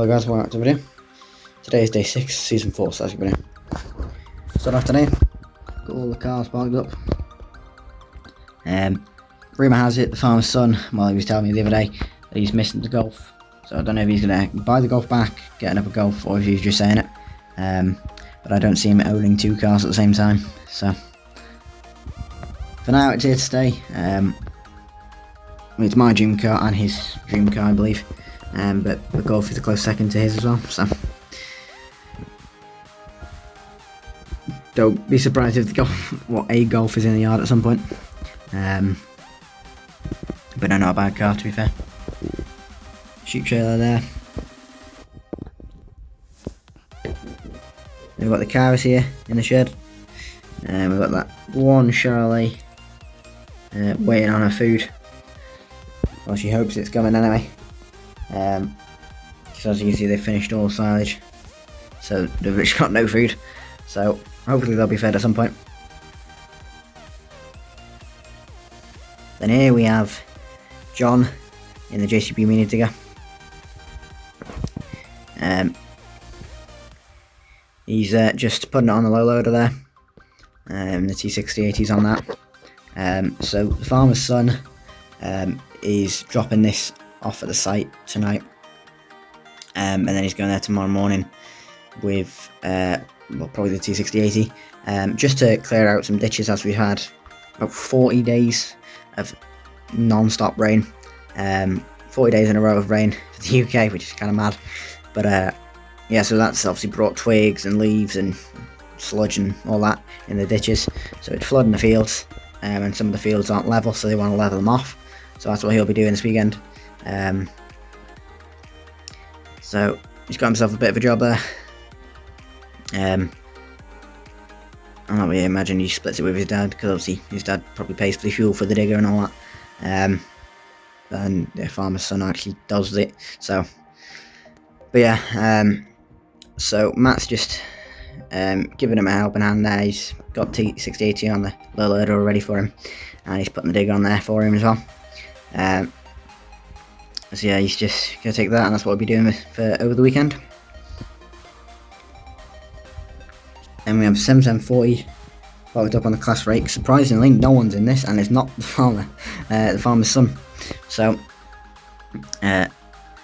Hello guys, welcome back to the video. Today is day 6, season 4, so that's your video. Start off today, got all the cars parked up. Rumour has it, the farmer's son, well, he was telling me the other day that he's missing the Golf. So I don't know if he's going to buy the Golf back, get another Golf, or if he's just saying it. But I don't see him owning two cars at the same time, so. For now, it's here to stay. It's my dream car and his dream car, I believe. But the Golf is a close second to his as well, so don't be surprised if a Golf is in the yard at some point. But no, not a bad car, to be fair. Sheep trailer there. We've got the cars here in the shed. We've got that one Charlie waiting on her food. Well, she hopes it's coming anyway. Because as you can see, they finished all silage, so they've literally got no food. So hopefully they'll be fed at some point. Then here we have John in the JCB mini digger. He's just putting it on the low loader there. The T6080's on that. So the farmer's son is dropping this off at the site tonight, and then he's going there tomorrow morning with well, probably the T6080, just to clear out some ditches, as we've had about 40 days of non-stop rain, 40 days in a row of rain for the UK, which is kind of mad. But yeah, so that's obviously brought twigs and leaves and sludge and all that in the ditches, so it's flooding the fields, and some of the fields aren't level, so they want to level them off. So that's what he'll be doing this weekend. So he's got himself a bit of a job there. I don't really imagine he splits it with his dad, because obviously his dad probably pays for the fuel for the digger and all that. And the farmer's son actually does it. So, but yeah. So Matt's just giving him a helping hand there. He's got T6080 on the low loader already for him, and he's putting the digger on there for him as well. So yeah, he's just going to take that, and that's what we'll be doing for over the weekend. And we have 7740 parked up on the class rake. Surprisingly, no one's in this, and it's not the farmer's son. So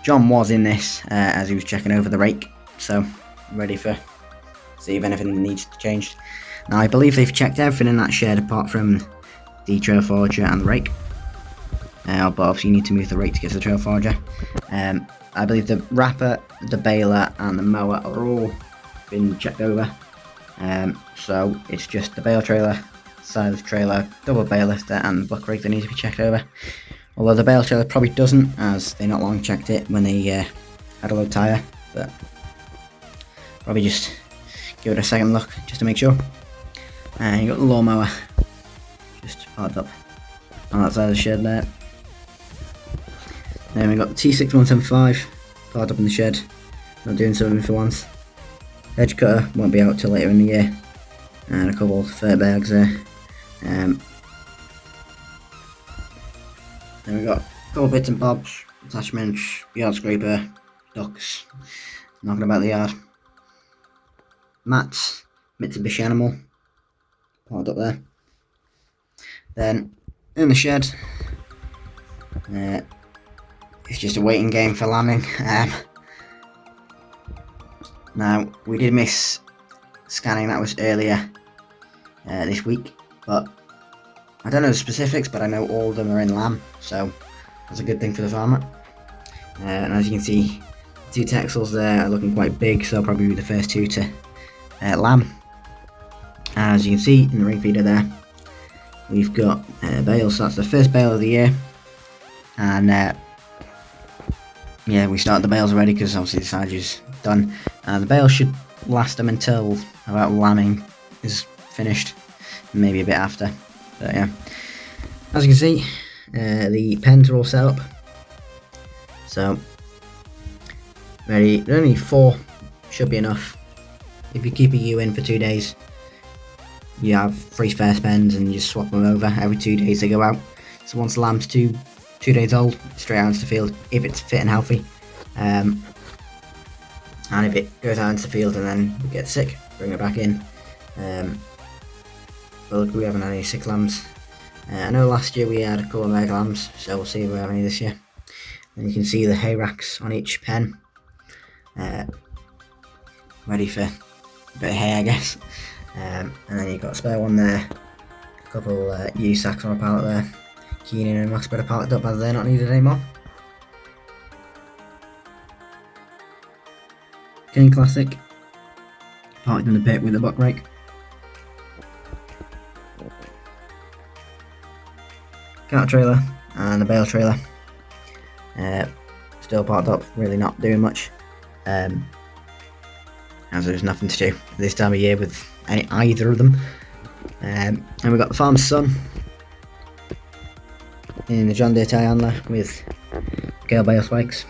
John was in this as he was checking over the rake, so ready for see if anything needs to change. Now I believe they've checked everything in that shed apart from the trail forager and the rake. But obviously you need to move the rake to get to the trail forager. I believe the wrapper, the baler and the mower are all been checked over. So it's just the bale trailer, side of the trailer, double bale lifter and the buck rake that needs to be checked over. Although the bale trailer probably doesn't, as they not long checked it when they had a low tyre. But probably just give it a second look just to make sure. And you got the lawnmower just parked up on that side of the shed there. Then we got the T6175 parked up in the shed, not doing something for once. Edge cutter won't be out till later in the year, and a couple of fert bags there. Then we got a couple bits and bobs, attachments, yard scraper, ducks, knocking about the yard. Matt's Mitsubishi Animal parked up there. Then in the shed, it's just a waiting game for lambing. Now we did miss scanning, that was earlier this week, but I don't know the specifics, but I know all of them are in lamb, so that's a good thing for the farmer. And as you can see, two texels there are looking quite big, so I'll probably be the first two to lamb. And as you can see in the ring feeder there, we've got bales, so that's the first bale of the year. And yeah, we started the bales already because obviously the silage is done. The bale should last them until about lambing is finished, maybe a bit after. But yeah, as you can see, the pens are all set up. So ready. Only 4 should be enough. If you keep a ewe in for 2 days, you have 3 spare pens and you just swap them over every 2 days they go out. So once the lamb's 2 days old, straight out into the field if it's fit and healthy. and if it goes out into the field and then we get sick, bring it back in. But look, we haven't had any sick lambs. I know last year we had a couple of egg lambs, so we'll see if we have any this year. And you can see the hay racks on each pen, ready for a bit of hay, I guess. And then you've got a spare one there, a couple used sacks on a pallet there. Keenan and Max better pallet up, as they're not needed anymore. King Classic, parked in the pit with the buck rake. Cart trailer and the bale trailer, still parked up, really not doing much, as there's nothing to do this time of year with either of them. And we've got the farm's son in the John Deere telehandler with Gale bale spikes,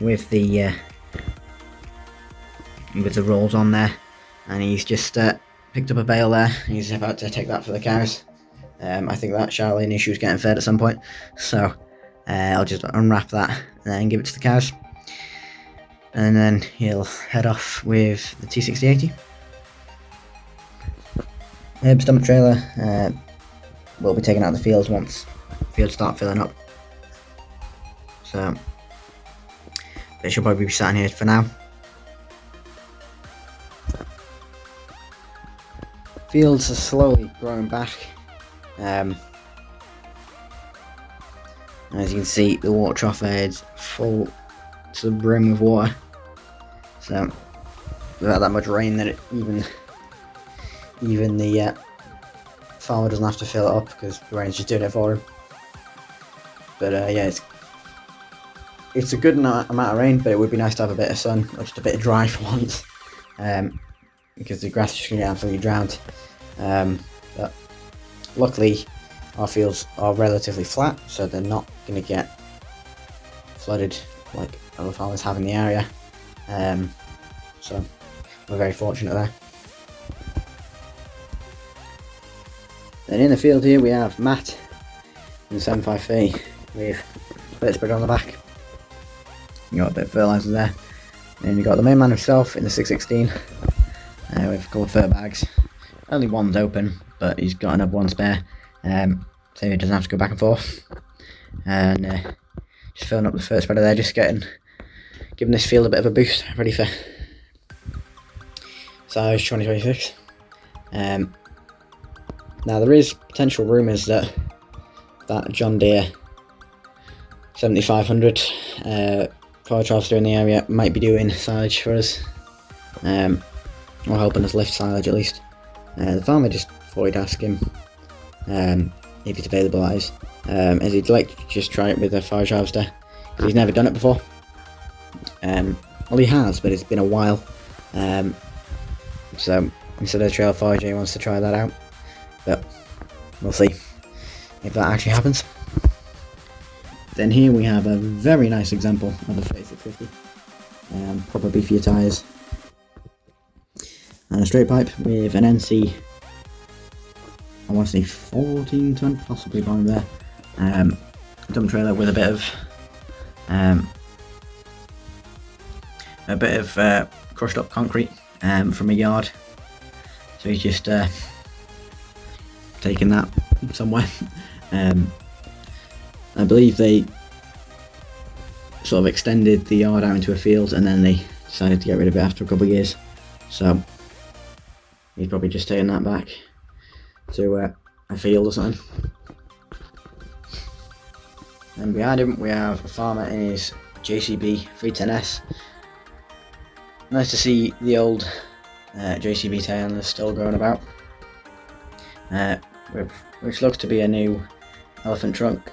with the rolls on there, and he's just picked up a bale there. He's about to take that for the cows. I think that Charlene issue is getting fed at some point, so I'll just unwrap that and then give it to the cows, and then he'll head off with the T6080. Herb stump trailer will be taken out of the fields once the fields start filling up, so they should probably be sat in here for now. Fields are slowly growing back. As you can see, the water trough head's full to the brim with water, so we've had that much rain that even the farmer doesn't have to fill it up because the rain's just doing it for him. But yeah, it's a good amount of rain, but it would be nice to have a bit of sun or just a bit of dry for once, because the grass is just going to get absolutely drowned. But luckily our fields are relatively flat, so they're not going to get flooded like other farmers have in the area, so we're very fortunate there. Then in the field here we have Matt in the 75V with a bit of spread on the back. You got a bit of fertiliser there. Then you got the main man himself in the 616 with a couple of fert bags. Only one's open, but he's got another one spare, so he doesn't have to go back and forth. And just filling up the fert spreader there, just giving this field a bit of a boost, ready for size 2026. Now there is potential rumours that John Deere 7500 power troughs in the area might be doing silage for us, or helping us lift silage at least. The farmer just thought he'd ask him if it's available, as he'd like to just try it with a forage harvester, because he's never done it before. Well, he has, but it's been a while, so instead of trail forage he wants to try that out, but we'll see if that actually happens. Then here we have a very nice example of a 3650, proper beefier tyres, and a straight pipe with an NC, I want to say 14 ton, possibly behind there, dump trailer with a bit of crushed up concrete from a yard, so he's just taking that somewhere. I believe they sort of extended the yard out into a field and then they decided to get rid of it after a couple of years, so he's probably just taking that back to a field or something. And behind him we have a farmer in his JCB 310S. Nice to see the old JCB telehandlers still going about, which looks to be a new elephant trunk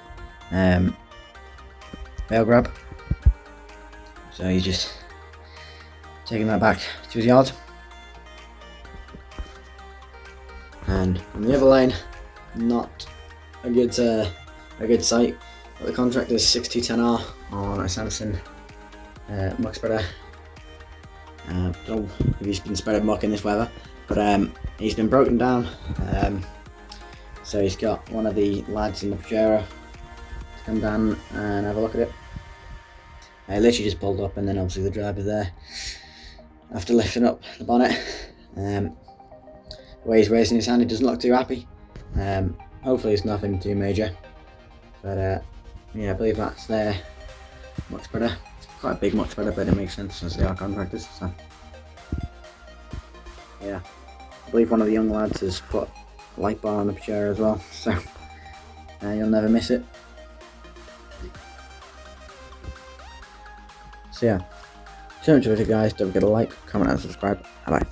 bale grab, so he's just taking that back to his yard. And on the other lane, not a good sight, but the contractor's 6210R on a Samson muck spreader. I don't know if he's been spreading muck in this weather, but he's been broken down, so he's got one of the lads in the Pajero to come down and have a look at it. I literally just pulled up, and then obviously the driver there, after lifting up the bonnet, the way he's raising his hand, he doesn't look too happy. Hopefully it's nothing too major, but yeah, I believe that's their much spreader. It's quite a big much spreader, but it makes sense as they are contractors. So yeah, I believe one of the young lads has put a light bar on the chair as well, so you'll never miss it. So yeah, so much for it guys, don't forget to like, comment and subscribe. Bye bye.